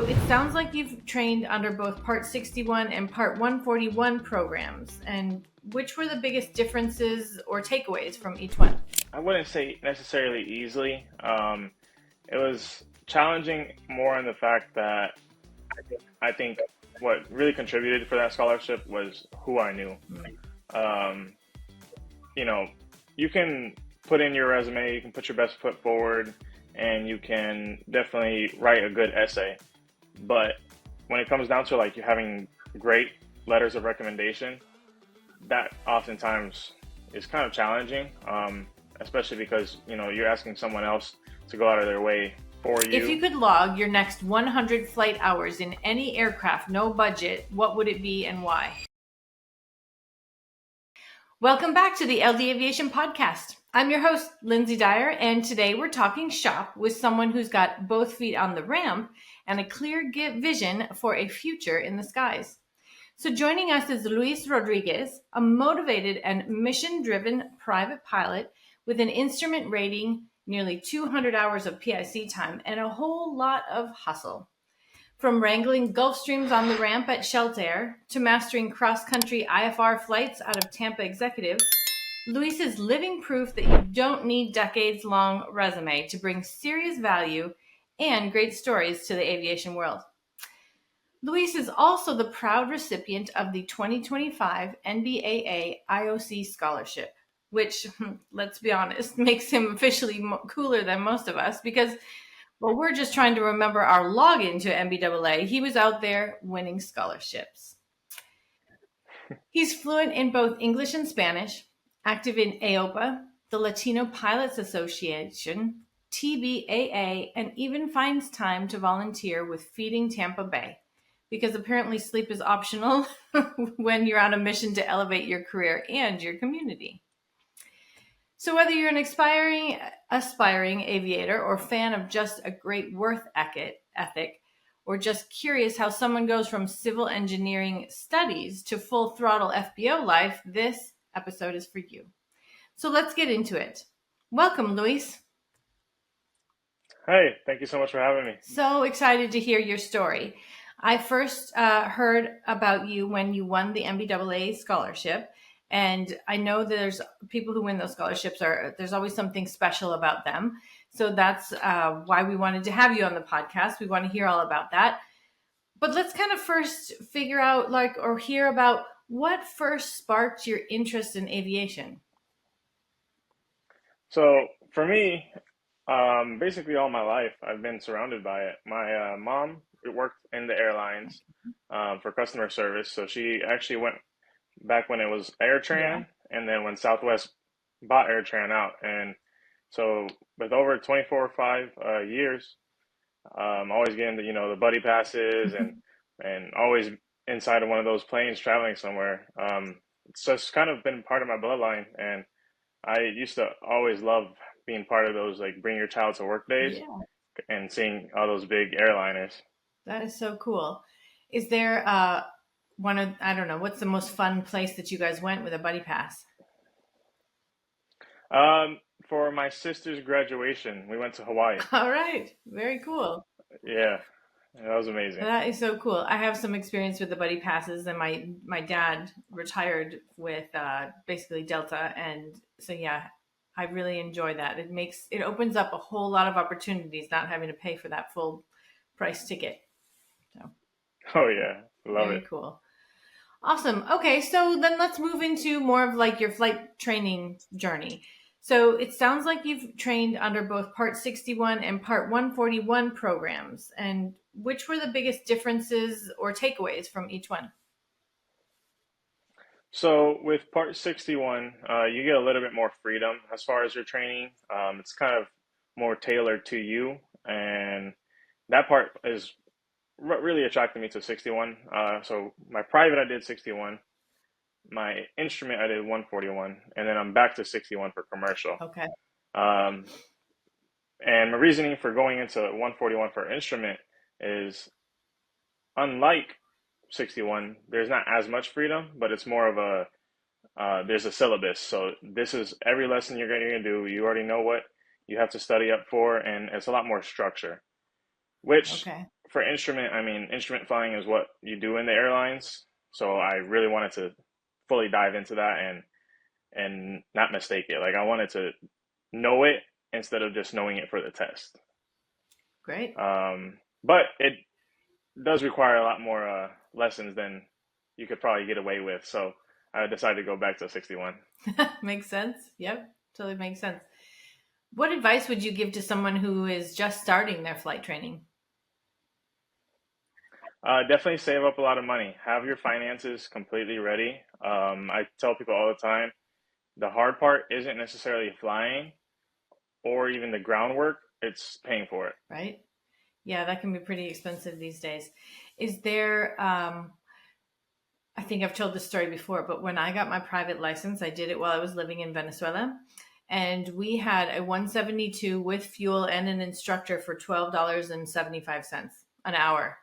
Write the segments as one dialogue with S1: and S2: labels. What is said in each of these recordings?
S1: it sounds like you've trained under both Part 61 and Part 141 programs. And which were the biggest differences or takeaways from each one?
S2: I wouldn't say necessarily easily. It was challenging more in the fact that I think what really contributed for that scholarship was who I knew. Um, you know, you can put in your resume, you can put your best foot forward, and you can definitely write a good essay. But when it comes down to like you having great letters of recommendation, that oftentimes is kind of challenging, especially because you're asking someone else to go out of their way for you.
S1: If you could log your next 100 flight hours in any aircraft, no budget, what would it be and why? Welcome back to the LD Aviation podcast. I'm your host, Lindsay Dyer, and today we're talking shop with someone who's got both feet on the ramp and a clear vision for a future in the skies. So joining us is Luis Rodriguez, a motivated and mission-driven private pilot with an instrument rating, nearly 200 hours of PIC time, and a whole lot of hustle. From wrangling Gulfstreams on the ramp at Sheltair to mastering cross-country IFR flights out of Tampa Executive, Luis is living proof that you don't need decades-long resume to bring serious value and great stories to the aviation world. Luis is also the proud recipient of the 2025 NBAA IOC Scholarship, which, let's be honest, makes him officially cooler than most of us because, well, we're just trying to remember our login to NBAA. He was out there winning scholarships. He's fluent in both English and Spanish, active in AOPA, the Latino Pilots Association, TBAA, and even finds time to volunteer with Feeding Tampa Bay, because apparently sleep is optional when you're on a mission to elevate your career and your community. So whether you're an aspiring aviator or fan of just a great work ethic, or just curious how someone goes from civil engineering studies to full throttle FBO life, this episode is for you. So let's get into it. Welcome, Luis.
S2: Hey, thank you so much for having me.
S1: So excited to hear your story. I first heard about you when you won the NBAA scholarship. And I know there's people who win those scholarships there's always something special about them. So that's why we wanted to have you on the podcast. We want to hear all about that. But let's kind of first figure out or hear about what first sparked your interest in aviation.
S2: So for me, basically all my life, I've been surrounded by it. My mom worked in the airlines for customer service. So she actually went back when it was AirTran, and then when Southwest bought AirTran out. And so with over 24 or 5 years, always getting the buddy passes and always inside of one of those planes traveling somewhere. It's just kind of been part of my bloodline. And I used to always love being part of those, like, bring your child to work days and seeing all those big airliners.
S1: That is so cool. Is there I don't know, what's the most fun place that you guys went with a buddy pass?
S2: For my sister's graduation, we went to Hawaii.
S1: All right. Very cool.
S2: Yeah, that was amazing.
S1: That is so cool. I have some experience with the buddy passes, and my dad retired with basically Delta. And so, yeah, I really enjoy that. It opens up a whole lot of opportunities, not having to pay for that full price ticket. So.
S2: Oh yeah, love it.
S1: Very cool. Awesome. Okay, so then let's move into more of like your flight training journey. So it sounds like you've trained under both Part 61 and Part 141 programs. And which were the biggest differences or takeaways from each one?
S2: So with Part 61, you get a little bit more freedom as far as your training. It's kind of more tailored to you, and that part is what really attracted me to 61. So my private, I did 61. My instrument, I did 141, and then I'm back to 61 for commercial.
S1: Okay.
S2: And my reasoning for going into 141 for instrument is, unlike 61, there's not as much freedom, but it's more of there's a syllabus. So this is every lesson you're going to do. You already know what you have to study up for, and it's a lot more structure, which for instrument flying is what you do in the airlines. So I really wanted to fully dive into that and not mistake it. Like I wanted to know it instead of just knowing it for the test.
S1: Great.
S2: But it does require a lot more lessons than you could probably get away with. So I decided to go back to 61.
S1: Makes sense. Yep, totally makes sense. What advice would you give to someone who is just starting their flight training?
S2: Definitely save up a lot of money. Have your finances completely ready. I tell people all the time, the hard part isn't necessarily flying or even the groundwork, it's paying for it.
S1: Right? Yeah, that can be pretty expensive these days. Is there, I think I've told this story before, but when I got my private license, I did it while I was living in Venezuela. And we had a 172 with fuel and an instructor for $12.75 an hour.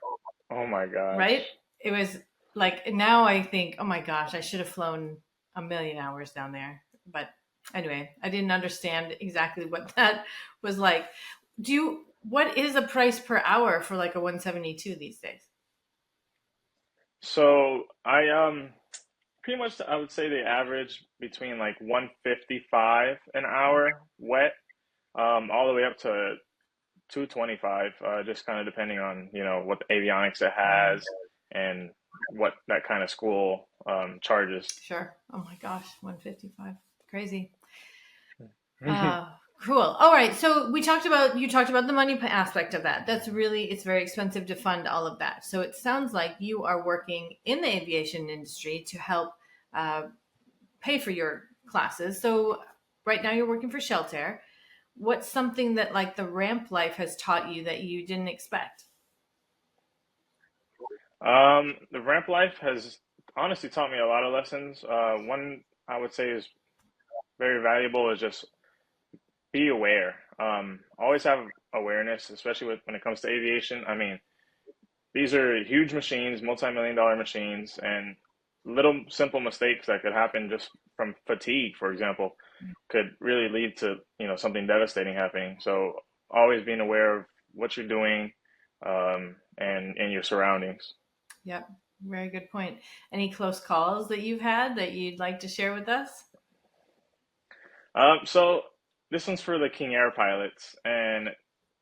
S2: Oh my
S1: Right?
S2: gosh.
S1: It was like, now I think, oh my gosh, I should have flown a million hours down there. But anyway, I didn't understand exactly what that was like. What is the price per hour for like a 172 these days?
S2: So I pretty much I would say the average between like 155 an hour wet, all the way up to 225, just kind of depending on, what avionics it
S1: Right.
S2: has and what that kind of school charges.
S1: Sure. Oh my gosh, 155. Crazy. Uh, cool. All right. So you talked about the money aspect of that. It's very expensive to fund all of that. So it sounds like you are working in the aviation industry to help uh, pay for your classes. So right now you're working for Sheltair. What's something that like the ramp life has taught you that you didn't expect?
S2: The ramp life has honestly taught me a lot of lessons. One I would say is very valuable is just be aware. Always have awareness, especially when it comes to aviation. I mean, these are huge machines, multi-million dollar machines, and little simple mistakes that could happen just from fatigue, for example, could really lead to, something devastating happening. So always being aware of what you're doing, and your surroundings.
S1: Yep. Very good point. Any close calls that you've had that you'd like to share with us?
S2: So this one's for the King Air pilots, and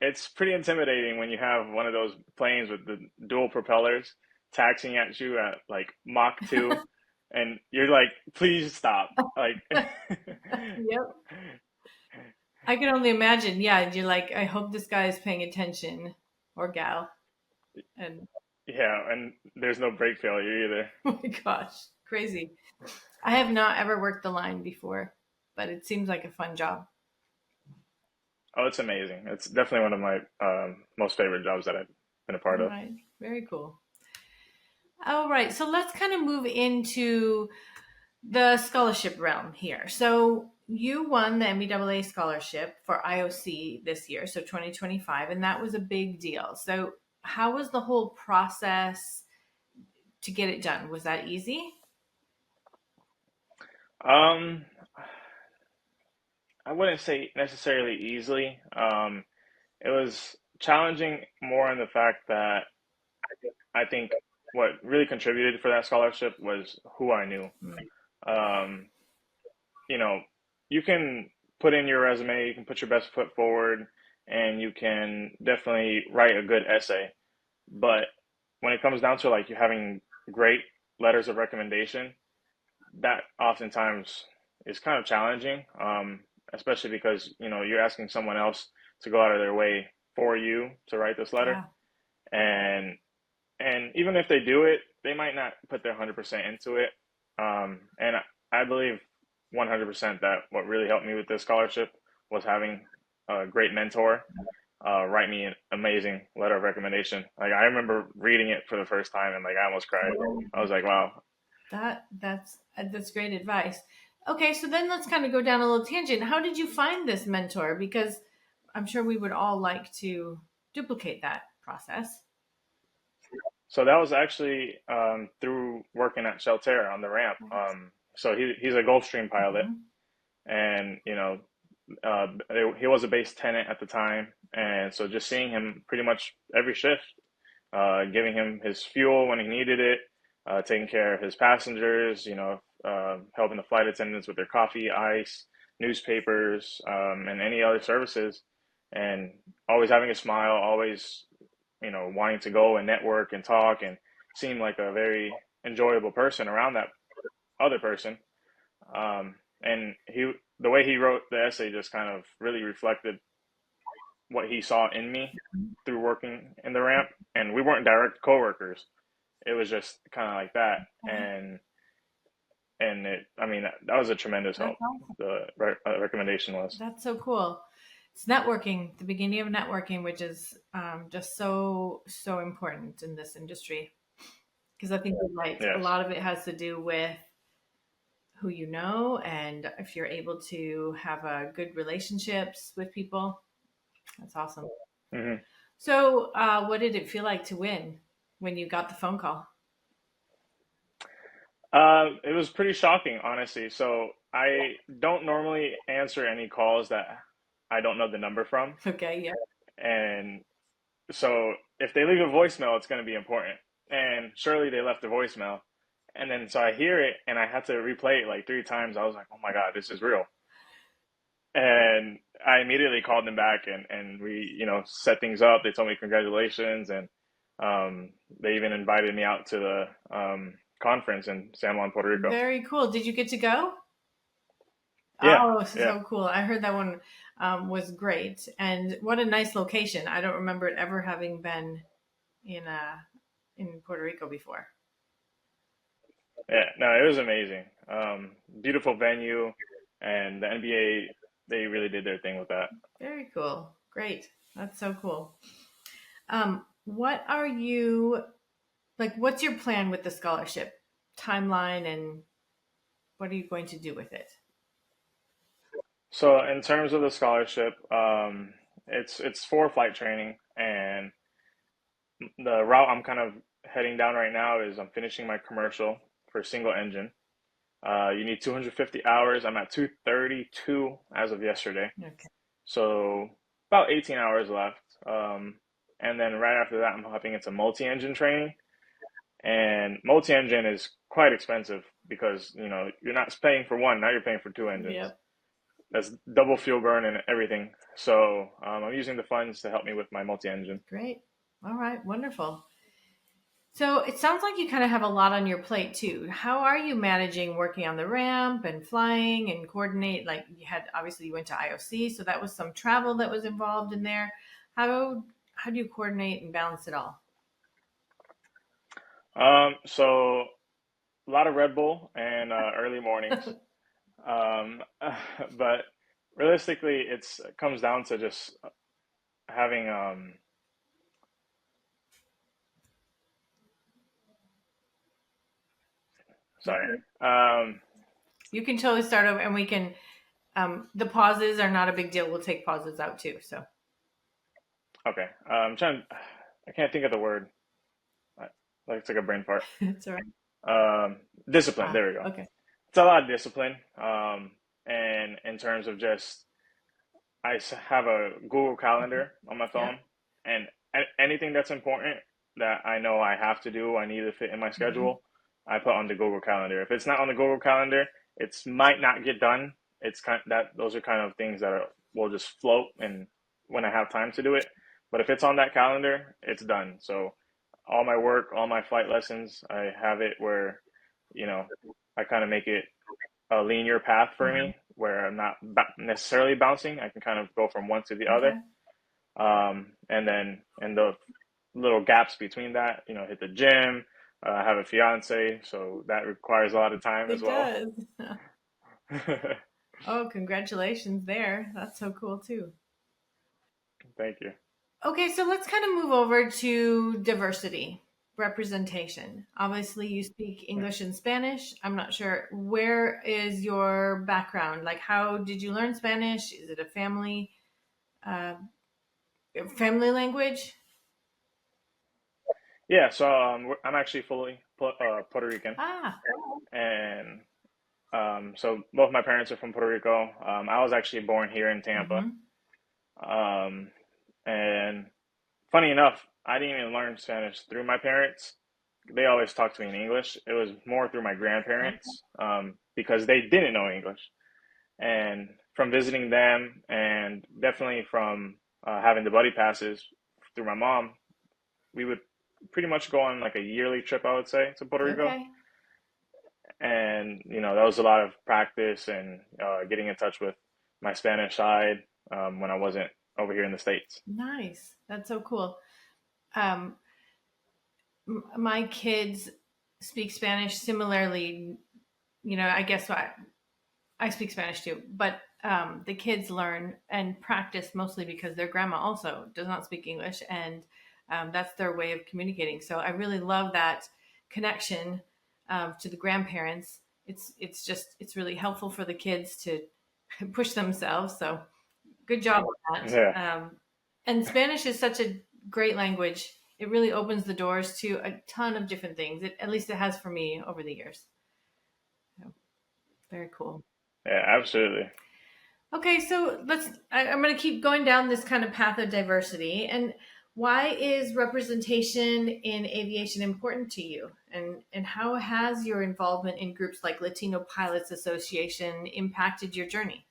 S2: it's pretty intimidating when you have one of those planes with the dual propellers taxiing at you at like Mach 2, and you're like, please stop. Like,
S1: Yep. I can only imagine. Yeah, you're like, I hope this guy is paying attention or gal. And
S2: yeah, and there's no brake failure either.
S1: oh my gosh, crazy. I have not ever worked the line before, but it seems like a fun job.
S2: Oh, it's amazing. It's definitely one of my most favorite jobs that I've been a part
S1: All
S2: of.
S1: right, very cool. All right, so let's kind of move into the scholarship realm here. So you won the NBAA scholarship for IOC this year, so 2025, and that was a big deal. So how was the whole process to get it done? Was that easy?
S2: Um, I wouldn't say necessarily easily. It was challenging more in the fact that I think what really contributed for that scholarship was who I knew.
S1: Mm,
S2: Um, you know, you can put in your resume, you can put your best foot forward, and you can definitely write a good essay. But when it comes down to like you having great letters of recommendation, that oftentimes is kind of challenging, especially because you're asking someone else to go out of their way for you to write this letter,
S1: yeah,
S2: and even if they do it, they might not put their 100% into it. And I believe 100% that what really helped me with this scholarship was having a great mentor write me an amazing letter of recommendation. Like I remember reading it for the first time and like I almost cried. I was like, wow.
S1: that's great advice. Okay, so then let's kind of go down a little tangent. How did you find this mentor? Because I'm sure we would all like to duplicate that process.
S2: So that was actually through working at Sheltair on the ramp. So he's a Gulfstream pilot,
S1: Mhm.
S2: and uh, he was a base tenant at the time, and so just seeing him pretty much every shift giving him his fuel when he needed it, taking care of his passengers, helping the flight attendants with their coffee, ice, newspapers, and any other services, and always having a smile, always, wanting to go and network and talk and seem like a very enjoyable person around that other person. And the way he wrote the essay just kind of really reflected what he saw in me through working in the ramp. And we weren't direct coworkers. It was just kind of like that. And that was a tremendous
S1: That's
S2: help.
S1: awesome.
S2: The recommendation was.
S1: That's so cool. It's networking, the beginning of networking, which is just so important in this industry. Because I think you're right. A
S2: Yes.
S1: lot of it has to do with who you know, and if you're able to have good relationships with people. That's awesome.
S2: Hmm.
S1: So, what did it feel like to win when you got the phone call?
S2: It was pretty shocking, honestly. So I don't normally answer any calls that I don't know the number from.
S1: Okay, yeah.
S2: And so if they leave a voicemail, it's going to be important. And surely they left a voicemail. And then so I hear it and I had to replay it like 3 times. I was like, oh my God, this is real. And I immediately called them back and we, set things up. They told me congratulations. And they even invited me out to the conference in San Juan, Puerto Rico.
S1: Very cool. Did you get to go?
S2: Yeah,
S1: Oh,
S2: yeah.
S1: so cool. I heard that one was great. And what a nice location. I don't remember it ever having been in in Puerto Rico before.
S2: Yeah, no, it was amazing. Beautiful venue, and the NBA, they really did their thing with that.
S1: Very cool. Great. That's so cool. What are you like? What's your plan with the scholarship timeline, and what are you going to do with it?
S2: So in terms of the scholarship, it's for flight training, and the route I'm kind of heading down right now is I'm finishing my commercial for single engine. You need 250 hours. I'm at 232 as of yesterday,
S1: Okay.
S2: so about 18 hours left. And then right after that, I'm hopping into multi-engine training. And multi-engine is quite expensive because you're not paying for one, now you're paying for two engines.
S1: Yep.
S2: That's double fuel burn and everything. So I'm using the funds to help me with my multi-engine.
S1: Great. All right. Wonderful. So it sounds like you kind of have a lot on your plate too. How are you managing working on the ramp and flying and coordinate? Like obviously you went to IOC, so that was some travel that was involved in there. How do you coordinate and balance it all?
S2: So a lot of Red Bull and early mornings. But realistically, it comes down to just having sorry.
S1: You can totally start over, and we can. The pauses are not a big deal. We'll take pauses out too. So
S2: Okay. I can't think of the word. Like it's like a brain fart.
S1: it's all right.
S2: Discipline.
S1: Ah,
S2: There we go.
S1: okay.
S2: It's a lot of discipline. And in terms of just, have a Google Calendar on my
S1: Yeah.
S2: phone, and anything that's important that I know I have to do, I need to fit in my
S1: Hmm.
S2: schedule, I put on the Google Calendar. If it's not on the Google Calendar, it might not get done. It's those are kind of things that will just float and when I have time to do it. But if it's on that calendar, it's done. So all my work, all my flight lessons, I have it where, you know, I kind of make it a linear path for
S1: Hmm.
S2: me where I'm not necessarily bouncing. I can kind of go from one to the other.
S1: Okay.
S2: And then in the little gaps between that, hit the gym. I have a fiance, so that requires a lot of time as
S1: It
S2: well.
S1: does. Oh, congratulations there. That's so cool too.
S2: Thank you.
S1: Okay, so let's kind of move over to diversity, representation. Obviously, you speak English and Spanish. I'm not sure. Where is your background? Like, how did you learn Spanish? Is it a uh, family language?
S2: Yeah, so I'm actually fully Puerto Rican,
S1: Ah,
S2: and so both my parents are from Puerto Rico. I was actually born here in Tampa,
S1: mm-hmm.
S2: um, and funny enough, I didn't even learn Spanish through my parents. They always talked to me in English. It was more through my grandparents, because they didn't know English. And from visiting them, and definitely from having the buddy passes through my mom, we would pretty much go on like a yearly trip, I would say, to Puerto Rico.
S1: Okay.
S2: And that was a lot of practice and getting in touch with my Spanish side when I wasn't over here in the States.
S1: Nice. That's so cool. Um, my kids speak Spanish similarly. I guess I speak Spanish too, but the kids learn and practice mostly because their grandma also does not speak English, and that's their way of communicating. So I really love that connection to the grandparents. It's really helpful for the kids to push themselves. So good job on that.
S2: Yeah,
S1: And Spanish is such a great language. It really opens the doors to a ton of different things. At least it has for me over the years. So, very cool.
S2: yeah, absolutely.
S1: Okay, so I'm going to keep going down this kind of path of diversity. And why is representation in aviation important to you? And how has your involvement in groups like Latino Pilots Association impacted your journey?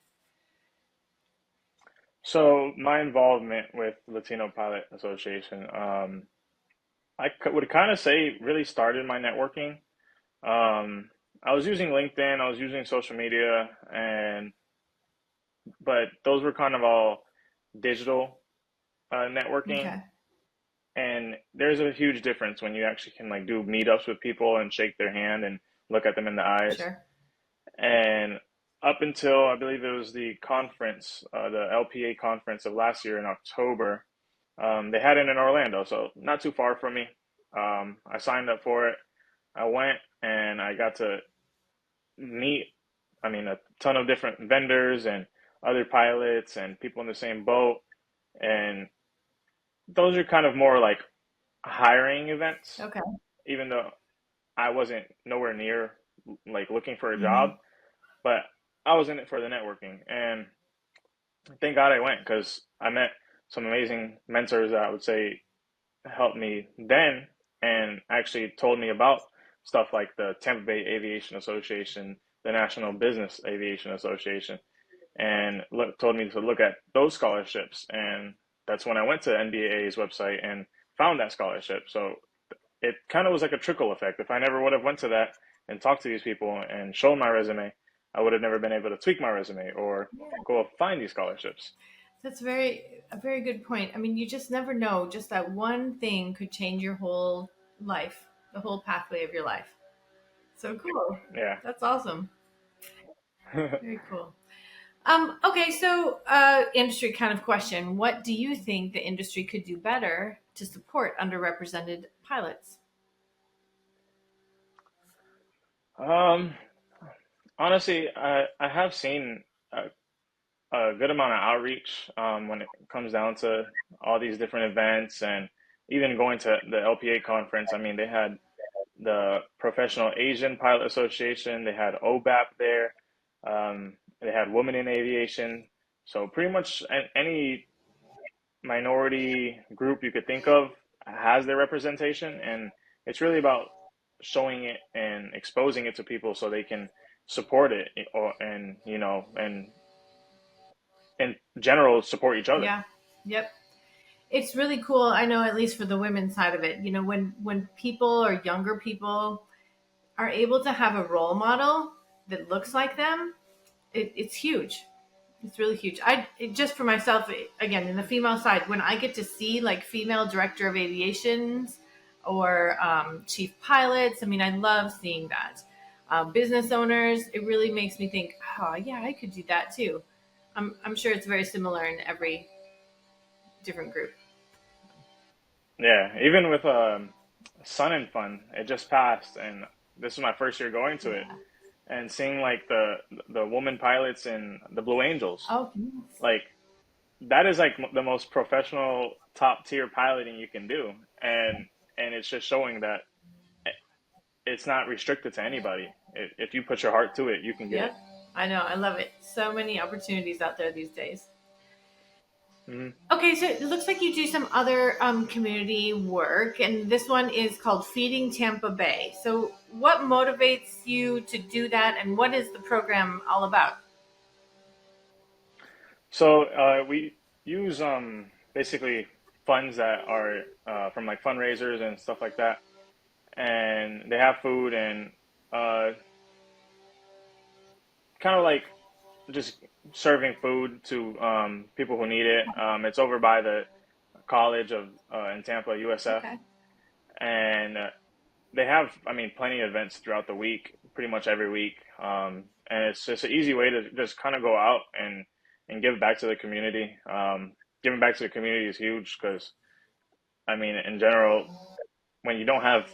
S2: So my involvement with Latino Pilot Association, would kind of say really started my networking. I was using LinkedIn, I was using social media, and but those were kind of all digital networking.
S1: Okay,
S2: And there's a huge difference when you actually can like do meetups with people and shake their hand and look at them in the eyes.
S1: sure.
S2: And up until I believe it was the conference, the LPA conference of last year in October, they had it in Orlando, so not too far from me. I signed up for it. I went and I got to meet, I mean, a ton of different vendors and other pilots and people in the same boat. And those are kind of more like hiring events,
S1: Okay.
S2: even though I wasn't nowhere near like looking for a job,
S1: Hmm.
S2: but I was in it for the networking. And thank God I went because I met some amazing mentors that I would say helped me then and actually told me about stuff like the Tampa Bay Aviation Association, the National Business Aviation Association, and told me to look at those scholarships. And that's when I went to NBAA's website and found that scholarship. So it kind of was like a trickle effect. If I never would have went to that and talked to these people and shown my resume, I would have never been able to tweak my resume or go find these scholarships.
S1: That's a very good point. I mean, you just never know. Just that one thing could change your whole life, the whole pathway of your life. So cool.
S2: Yeah.
S1: That's awesome. Very cool. Okay, so industry kind of question. What do you think the industry could do better to support underrepresented pilots?
S2: um, Honestly, I have seen a good amount of outreach when it comes down to all these different events and even going to the LPA conference. I mean, they had the Professional Asian Pilot Association, they had OBAP there, they had Women in Aviation. So pretty much any minority group you could think of has their representation, and it's really about showing it and exposing it to people so they can support it or and and in general support each other.
S1: Yeah. Yep. It's really cool. I know, at least for the women's side of it, when people or younger people are able to have a role model that looks like them, it's huge. It's really huge. Just for myself, again, in the female side, when I get to see like female director of aviations or chief pilots, I mean, I love seeing that. Business owners, it really makes me think, oh yeah, I could do that too. I'm sure it's very similar in every different group.
S2: Yeah, even with Sun and Fun, it just passed, and this is my first year going to it,
S1: Yeah.
S2: and seeing like the woman pilots in the Blue Angels,
S1: Oh, yes.
S2: like that is like the most professional top tier piloting you can do, and it's just showing that it's not restricted to anybody. If you put your heart to it, you can get it.
S1: Yep. I know. I love it. So many opportunities out there these days.
S2: Mhm.
S1: Okay, so it looks like you do some other community work, and this one is called Feeding Tampa Bay. So, what motivates you to do that, and what is the program all about?
S2: So we use basically funds that are from like fundraisers and stuff like that, and they have food and uh, kind of like just serving food to people who need it. It's over by the College of in Tampa, USF,
S1: Okay.
S2: and they have, I mean, plenty of events throughout the week, pretty much every week. And it's just an easy way to just kind of go out and give back to the community. Giving back to the community is huge because, I mean, in general, when you don't have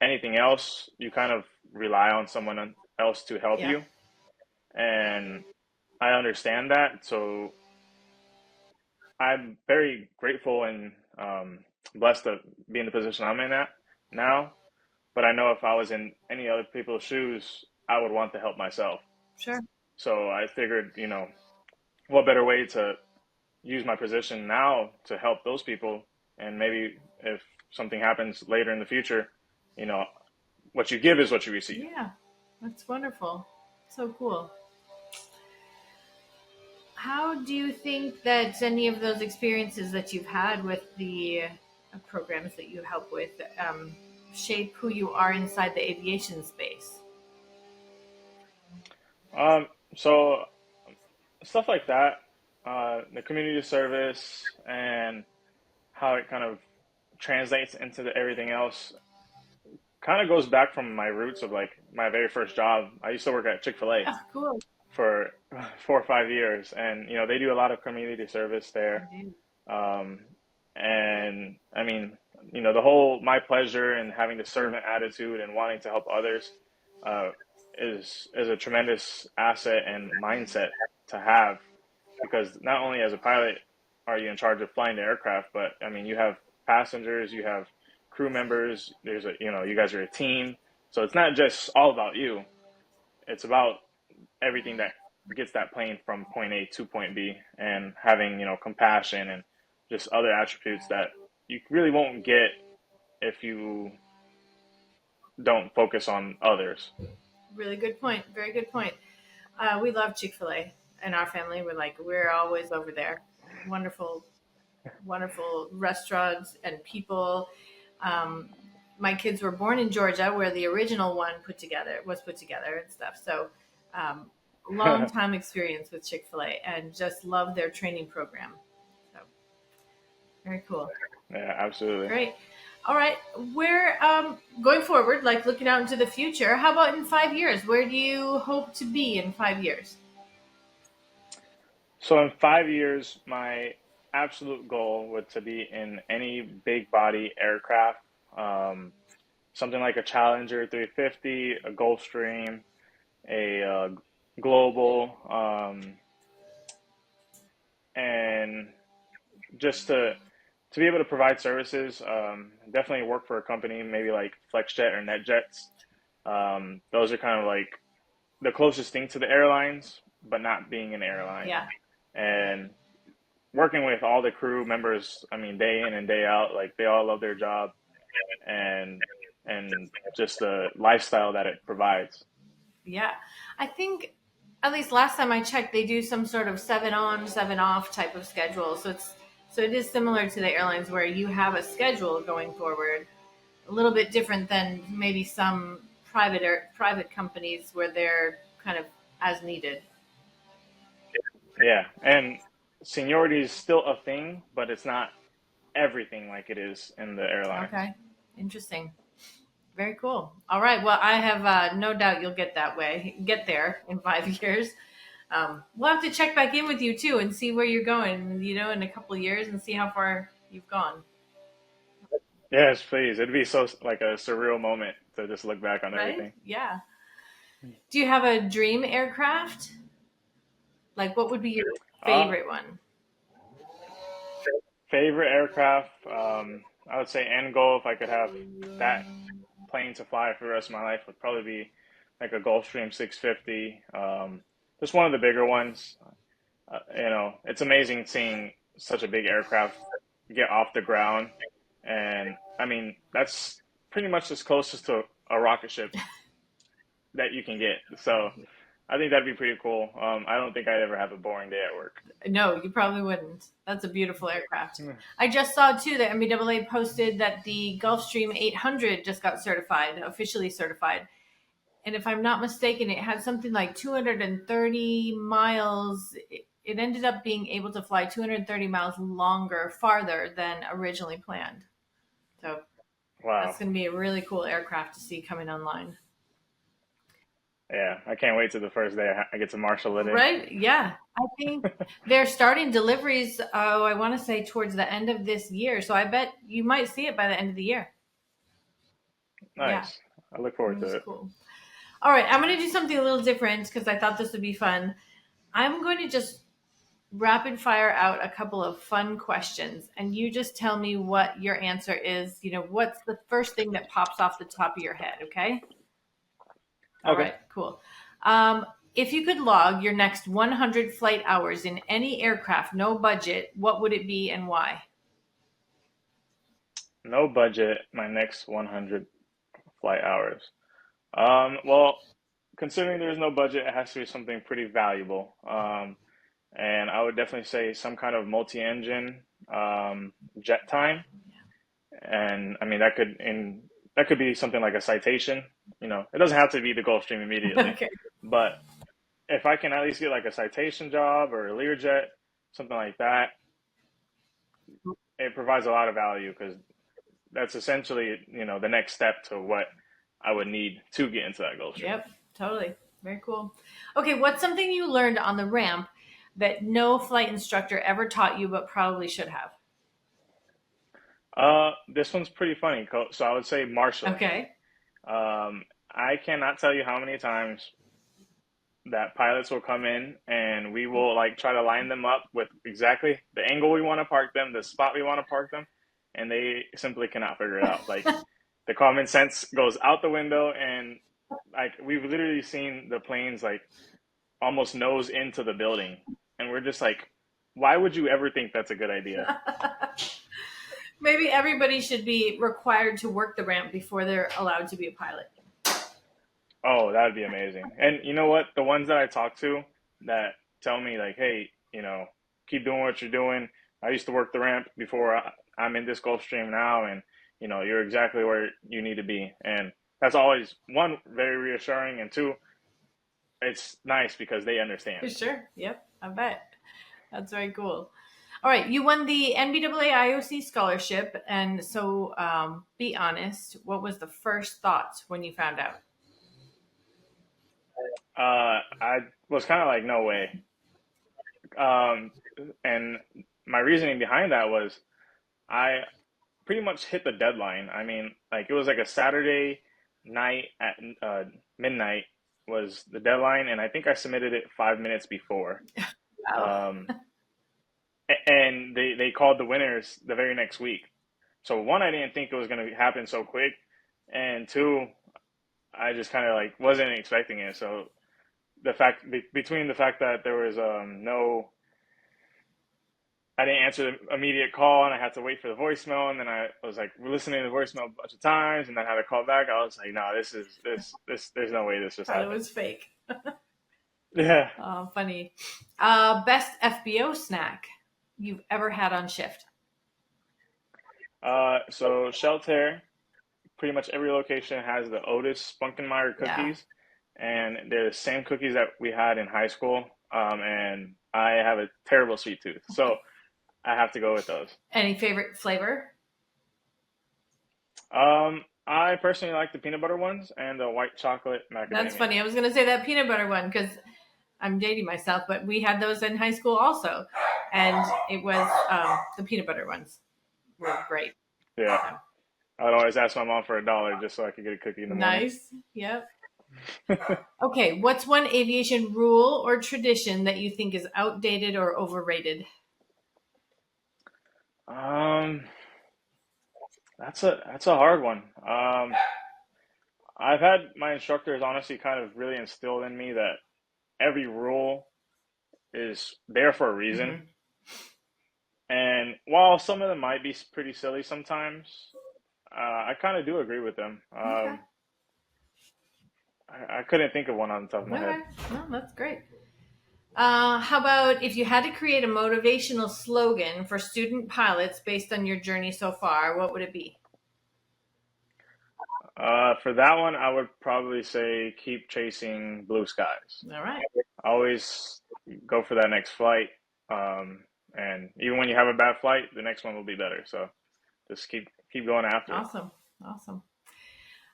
S2: anything else, you kind of rely on someone else to help
S1: Yeah.
S2: you. And I understand that. So I'm very grateful and blessed to be in the position I'm in at now. But I know if I was in any other people's shoes, I would want to help myself.
S1: Sure.
S2: So I figured, what better way to use my position now to help those people, and maybe if something happens later in the future, you know, what you give is what you receive.
S1: Yeah, that's wonderful. So cool. How do you think that any of those experiences that you've had with the programs that you help with shape who you are inside the aviation space?
S2: Um, so stuff like that, the community service and how it kind of translates into everything else kind of goes back from my roots of like my very first job. I used to work at Chick-fil-A
S1: Oh, cool.
S2: for 4 or 5 years, and they do a lot of community service there.
S1: I do.
S2: Um, and I mean, the whole my pleasure and having the servant attitude and wanting to help others uh, is a tremendous asset and mindset to have, because not only as a pilot are you in charge of flying the aircraft, but I mean you have passengers, you have crew members. There's a you guys are a team, so it's not just all about you. It's about everything that gets that plane from point A to point B, and having compassion and just other attributes that you really won't get if you don't focus on others.
S1: Really good point. Very good point. We love Chick-fil-A in our family. We're always over there. Wonderful, wonderful restaurants and people. Um, my kids were born in Georgia, where the original one put together and stuff. So, long time experience with Chick-fil-A, and just love their training program. So, very cool.
S2: Yeah, absolutely.
S1: Great. All right. Where going forward, like looking out into the future, how about in 5 years? Where do you hope to be in 5 years?
S2: So in 5 years, my absolute goal would to be in any big body aircraft, um, something like a Challenger 350, a Gulfstream, a Global, and just to be able to provide services. Definitely work for a company, maybe like FlexJet or NetJets. Those are kind of like the closest thing to the airlines, but not being an airline.
S1: Yeah.
S2: And working with all the crew members, I mean, day in and day out, like they all love their job, and just the lifestyle that it provides.
S1: Yeah. I think at least last time I checked, they do some sort of 7 on, 7 off type of schedule. So it is similar to the airlines where you have a schedule going forward, a little bit different than maybe some private companies where they're kind of as needed.
S2: Yeah, and seniority is still a thing, but it's not everything like it is in the airlines.
S1: Okay. Interesting. Very cool. All right. Well, I have no doubt you'll get there in 5 years. We'll have to check back in with you too and see where you're going, in a couple of years and see how far you've gone.
S2: Yes, please. It'd be so like a surreal moment to just look back on
S1: Right?
S2: everything.
S1: Yeah. Do you have a dream aircraft? Like, what would be your
S2: Uh,
S1: favorite one?
S2: Favorite aircraft, I would say end goal, if I could have that plane to fly for the rest of my life, would probably be like a Gulfstream 650. Just one of the bigger ones. It's amazing seeing such a big aircraft get off the ground. And I mean, that's pretty much as closest to a rocket ship that you can get. So I think that'd be pretty cool. I don't think I'd ever have a boring day at work.
S1: No, you probably wouldn't. That's a beautiful aircraft.
S2: Hmm.
S1: I just saw too that NBAA posted that the Gulfstream 800 just got certified, officially certified. And if I'm not mistaken, it had something like 230 miles. It ended up being able to fly 230 miles longer, farther than originally planned. So
S2: Wow.
S1: that's going to be a really cool aircraft to see coming online.
S2: Yeah, I can't wait till the first day I get to marshal it in.
S1: Right? Yeah. I think they're starting deliveries, I want to say towards the end of this year. So I bet you might see it by the end of the year. Yeah.
S2: Nice. I look forward
S1: That's
S2: to it.
S1: cool. All right. I'm going to do something a little different because I thought this would be fun. I'm going to just rapid fire out a couple of fun questions and you just tell me what your answer is. What's the first thing that pops off the top of your head? Okay. All
S2: Okay.
S1: right, cool. If you could log your next 100 flight hours in any aircraft, no budget, what would it be and why?
S2: No budget, my next 100 flight hours. Well, considering there's no budget, it has to be something pretty valuable. And I would definitely say some kind of multi-engine jet time. And I mean that could be something like a citation. It doesn't have to be the Gulfstream immediately,
S1: Okay.
S2: but if I can at least get like a citation job or a Learjet, something like that, it provides a lot of value because that's essentially the next step to what I would need to get into that Gulfstream.
S1: Yep, totally. Very cool. Okay, what's something you learned on the ramp that no flight instructor ever taught you but probably should have?
S2: This one's pretty funny. So I would say marshaling.
S1: Okay.
S2: I cannot tell you how many times that pilots will come in and we will like try to line them up with exactly the angle we want to park them, the spot we want to park them, and they simply cannot figure it out. Like the common sense goes out the window, and like we've literally seen the planes like almost nose into the building, and we're just like, why would you ever think that's a good idea?
S1: Maybe everybody should be required to work the ramp before they're allowed to be a pilot.
S2: Oh, that would be amazing. And you know what? The ones that I talk to that tell me like, hey, keep doing what you're doing. I used to work the ramp before I'm in this Gulfstream now, and you're exactly where you need to be. And that's always one, very reassuring, and two, it's nice because they understand.
S1: For sure. Yep, I bet. That's very cool. All right, you won the NBAA IOC Scholarship, and so be honest. What was the first thought when you found out?
S2: I was kind of like, no way. Um, and my reasoning behind that was I pretty much hit the deadline. I mean, like it was like a Saturday night at midnight was the deadline, and I think I submitted it 5 minutes before.
S1: Wow.
S2: Um, and they called the winners the very next week. So one, I didn't think it was going to happen so quick, and two, I just kind of like wasn't expecting it. So between the fact that there was no, I didn't answer the immediate call and I had to wait for the voicemail, and then I was like listening to the voicemail a bunch of times and then had to call back. I was like, no, this there's no way this just
S1: Thought it
S2: happened.
S1: was fake.
S2: Yeah.
S1: Oh, funny. Best FBO snack you've ever had on shift?
S2: So Sheltair, pretty much every location has the Otis Spunkenmeyer
S1: Yeah.
S2: cookies, and they're the same cookies that we had in high school. And I have a terrible sweet tooth, so I have to go with those.
S1: Any favorite flavor?
S2: I personally like the peanut butter ones and the white chocolate macadamia.
S1: That's funny. I was going to say that peanut butter one because I'm dating myself, but we had those in high school also. And it was the peanut butter ones were great.
S2: Yeah. I would always ask my mom for $1 just so I could get a cookie in the morning.
S1: Nice. Yep. Okay. What's one aviation rule or tradition that you think is outdated or overrated?
S2: That's a hard one. I've had my instructors honestly kind of really instilled in me that every rule is there for a reason.
S1: Mm-hmm.
S2: And while some of them might be pretty silly sometimes, I kind of do agree with them.
S1: Okay.
S2: I couldn't think of one on the top of my head.
S1: Okay. No, that's great. How about if you had to create a motivational slogan for student pilots based on your journey so far, what would it be?
S2: For that one, I would probably say keep chasing blue skies.
S1: All right.
S2: Always go for that next flight. Um, and even when you have a bad flight, the next one will be better. So just keep going after it.
S1: Awesome. Awesome.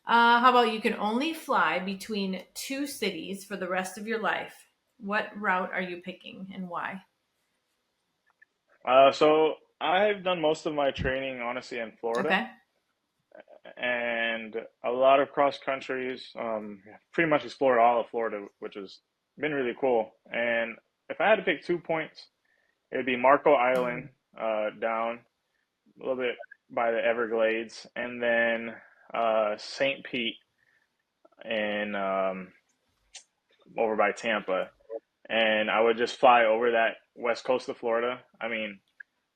S1: How about you can only fly between two cities for the rest of your life? What route are you picking and why?
S2: So I've done most of my training honestly in Florida
S1: Okay.
S2: and a lot of cross countries. Pretty much explored all of Florida, which has been really cool. And if I had to pick 2 points, it would be Marco Island, down a little bit by the Everglades, and then St. Pete in over by Tampa. And I would just fly over that west coast of Florida. I mean,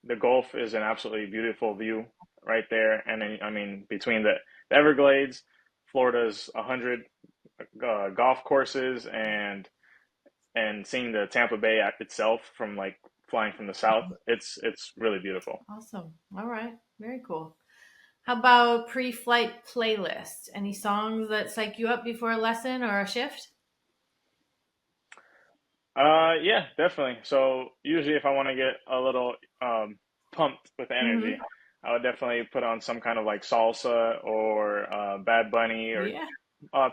S2: the Gulf is an absolutely beautiful view right there. And then, I mean, between the Everglades, Florida's 100 golf courses, and seeing the Tampa Bay itself from like flying from the south, it's really beautiful.
S1: Awesome. All right. Very cool. How about pre-flight playlist? Any songs that psych you up before a lesson or a shift?
S2: Yeah, definitely. So usually, if I want to get a little pumped with energy,
S1: Mm-hmm.
S2: I would definitely put on some kind of like salsa or Bad Bunny or
S1: Yeah.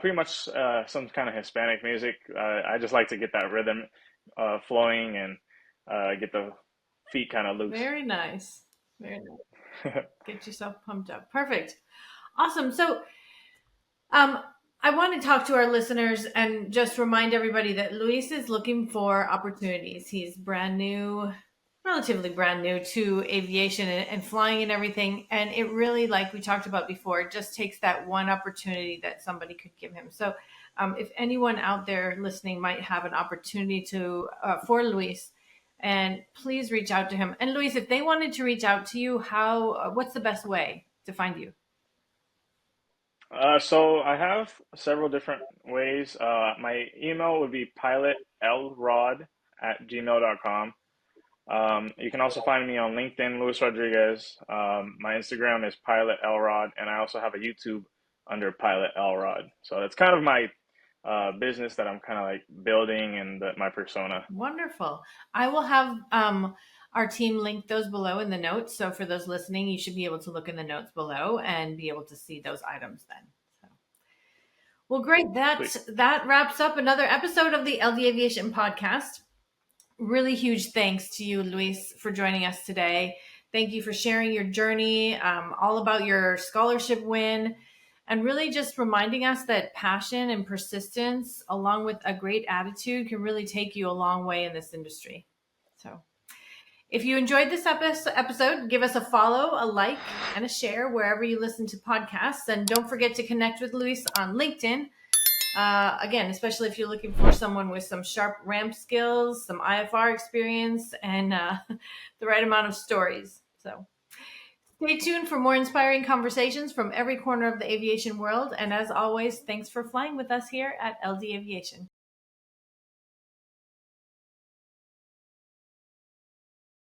S2: pretty much some kind of Hispanic music. I just like to get that rhythm flowing and get the feet kind of loose.
S1: Very nice. Very nice. Get yourself pumped up. Perfect. Awesome. So, um, I want to talk to our listeners and just remind everybody that Luis is looking for opportunities. He's brand new, relatively brand new to aviation and flying and everything. And it really, like we talked about before, it just takes that one opportunity that somebody could give him. So, if anyone out there listening might have an opportunity to for Luis, and please reach out to him. And Luis, if they wanted to reach out to you, how what's the best way to find you?
S2: So I have several different ways. My email would be pilotlrod@gmail.com. You can also find me on LinkedIn, Luis Rodriguez. My Instagram is Pilot Elrod, and I also have a YouTube under Pilot Elrod. So that's kind of my business that I'm kind of like building and my persona.
S1: Wonderful. I will have our team link those below in the notes. So for those listening, you should be able to look in the notes below and be able to see those items then. So, well, great.
S2: Sweet.
S1: That wraps up another episode of the LD Aviation podcast. Really huge thanks to you, Luis, for joining us today. Thank you for sharing your journey, all about your scholarship win, and really just reminding us that passion and persistence, along with a great attitude, can really take you a long way in this industry. So, if you enjoyed this episode, give us a follow, a like, and a share wherever you listen to podcasts. And don't forget to connect with Luis on LinkedIn. Again, especially if you're looking for someone with some sharp ramp skills, some IFR experience, and the right amount of stories. So stay tuned for more inspiring conversations from every corner of the aviation world. And as always, thanks for flying with us here at LD Aviation.